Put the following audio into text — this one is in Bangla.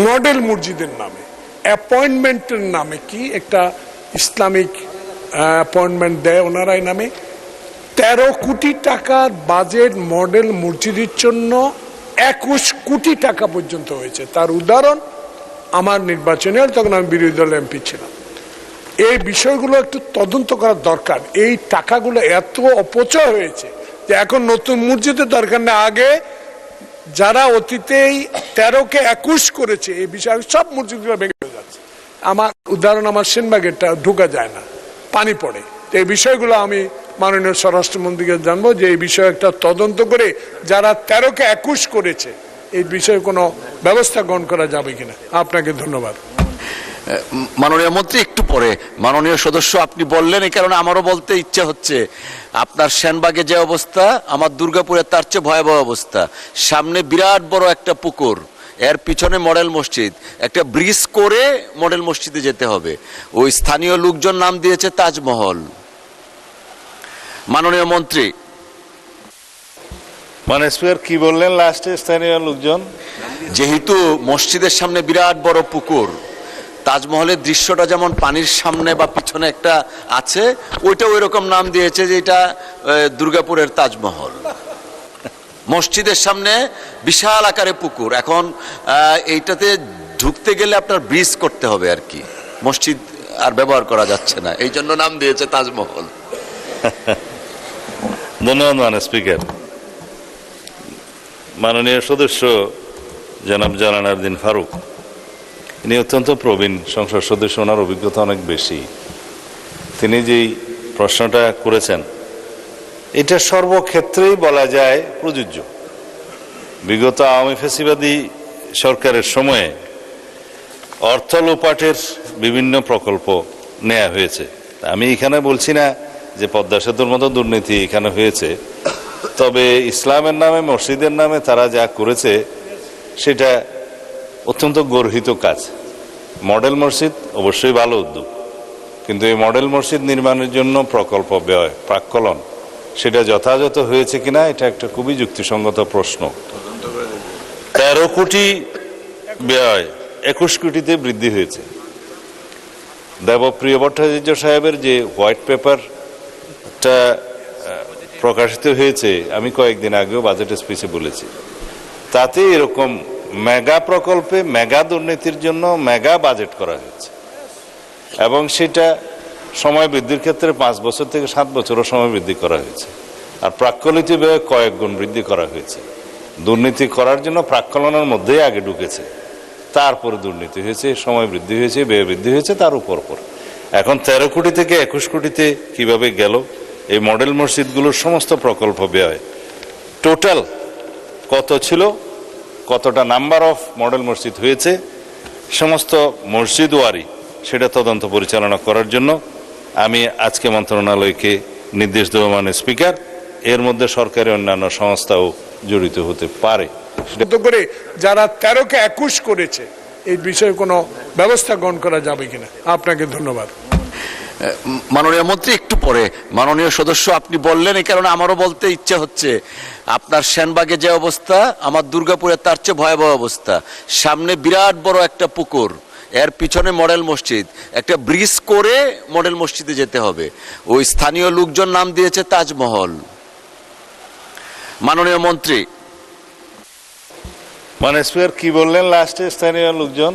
মডেল মসজিদের নামে অ্যাপয়েন্টমেন্টের নামে কি একটা ইসলামিক অ্যাপয়েন্টমেন্ট দেয় ওনারাই নামে 13 কোটি টাকার বাজেট মডেল মসজিদের জন্য 21 কোটি টাকা পর্যন্ত হয়েছে। তার উদাহরণ আমার নির্বাচনে তখন আমি বিরোধী দলের এমপি ছিলাম। এই বিষয়গুলো একটু তদন্ত করার দরকার। এই টাকাগুলো এত অপচয় হয়েছে যে এখন নতুন মসজিদের দরকার নেই। আগে যারা অতীতেই 13কে 21 করেছে এই বিষয়ে সব মসজিদগুলো ভেঙে হয়ে যাচ্ছে। আমার উদাহরণ আমার সেনবাগেরটা ঢোকা যায় না, পানি পড়ে। এই বিষয়গুলো আমি মাননীয় স্বরাষ্ট্রমন্ত্রীকে জানবো যে এই বিষয়ে একটা তদন্ত করে যারা 13কে 21 করেছে এই বিষয়ে কোনো ব্যবস্থা গ্রহণ করা যাবে কিনা। আপনাকে ধন্যবাদ। মাননীয় মন্ত্রী একটু পরে মাননীয় সদস্য আপনি বললেন, এই কারণে আমারও বলতে ইচ্ছে হচ্ছে। আপনার সেনবাগে যে অবস্থা, আমার দুর্গাপুরে তার চেয়ে ভয়াবহ অবস্থা। সামনে বিরাট বড় একটা পুকুর, এর পিছনে মডেল মসজিদ, একটা ব্রিজ করে মডেল মসজিদে যেতে হবে। ওই স্থানীয় লোকজন নাম দিয়েছে তাজমহল। মাননীয় মন্ত্রী, মানে স্পিকার কি বললেন লাস্টে? স্থানীয় লোকজন, যেহেতু মসজিদের সামনে বিরাট বড় পুকুর, তাজমহলের দৃশ্যটা যেমন পানির সামনে বা পিছনে একটা আছে, ওইটা ওই রকম নাম দিয়েছে যে এটা দুর্গাপুরের তাজমহল। মসজিদের সামনে বিশাল আকারে পুকুর। এখন এইটাতে ঢুকতে গেলে আপনার ব্রিজ করতে হবে আর কি, মসজিদ আর ব্যবহার করা যাচ্ছে না, এই জন্য নাম দিয়েছে তাজমহল। ধন্যবাদ মাননীয় স্পিকার। মাননীয় সদস্য জনাব জালানাউদ্দিন ফারুক, ইনি অত্যন্ত প্রবীণ সংসদ সদস্য, ওনার অভিজ্ঞতা অনেক বেশি। তিনি যেই প্রশ্নটা করেছেন এটা সর্বক্ষেত্রেই বলা যায় প্রযোজ্য। বিগত আওয়ামী ফ্যাসিবাদী সরকারের সময়ে অর্থ লোপাটের বিভিন্ন প্রকল্প নেওয়া হয়েছে। আমি এখানে বলছি না যে পদ্মা সেতুর মতো দুর্নীতি এখানে হয়েছে, তবে ইসলামের নামে মসজিদের নামে তারা যা করেছে সেটা অত্যন্ত গর্হিত কাজ। মডেল মসজিদ অবশ্যই ভালো উদ্যোগ, কিন্তু এই মডেল মসজিদ নির্মাণের জন্য প্রকল্প ব্যয় প্রাক্কলন সেটা যথাযথ হয়েছে কিনা এটা একটা খুবই যুক্তিসঙ্গত প্রশ্ন। 13 কোটি ব্যয় 21 কোটিতে বৃদ্ধি হয়েছে। দেবপ্রিয় ভট্টাচার্য সাহেবের যে হোয়াইট পেপারটা প্রকাশিত হয়েছে, আমি কয়েকদিন আগেও বাজেট স্পিচে বলেছি, তাতে এরকম মেগা প্রকল্পে মেগা দুর্নীতির জন্য মেগা বাজেট করা হয়েছে এবং সেটা সময় বৃদ্ধির ক্ষেত্রে 5 বছর থেকে 7 বছরও সময় বৃদ্ধি করা হয়েছে। আর প্রাক্কলিত ব্যয় কয়েক গুণ বৃদ্ধি করা হয়েছে। দুর্নীতি করার জন্য প্রাক্কলনের মধ্যেই আগে ঢুকেছে, তারপরে দুর্নীতি হয়েছে, সময় বৃদ্ধি হয়েছে, ব্যয় বৃদ্ধি হয়েছে, তার উপর এখন 13 কোটি থেকে 21 কোটিতে কিভাবে গেল? এই মডেল মসজিদগুলোর সমস্ত প্রকল্প ব্যয় টোটাল কত ছিল, কতটা নাম্বার অফ মডেল মসজিদ হয়েছে, সমস্ত মসজিদ ওয়ারি সেটা তদন্ত পরিচালনা করার জন্য আমি আজকে মন্ত্রণালয়কে নির্দেশ দেব মাননীয় স্পিকার। এর মধ্যে সরকারি অন্যান্য সংস্থাও জড়িত হতে পারে। করে যারা 13কে 21 করেছে এই বিষয়ে কোনো ব্যবস্থা গ্রহণ করা যাবে কিনা। আপনাকে ধন্যবাদ। মাননীয় মন্ত্রী একটু পরে মাননীয় সদস্য আপনি বললেন, এই কারণে আমারও বলতে ইচ্ছে হচ্ছে। আপনার সেনবাগে যে অবস্থা, আমার দুর্গাপুরে তার চেয়ে ভয়াবহ অবস্থা। সামনে বিরাট বড় একটা পুকুর, এর পিছনে মডেল মসজিদ, একটা ব্রিজ করে মডেল মসজিদে যেতে হবে। ওই স্থানীয় লোকজন নাম দিয়েছে তাজমহল। মাননীয় মন্ত্রী, মানে স্পিকার কি বললেন লাস্টে? স্থানীয় লোকজন,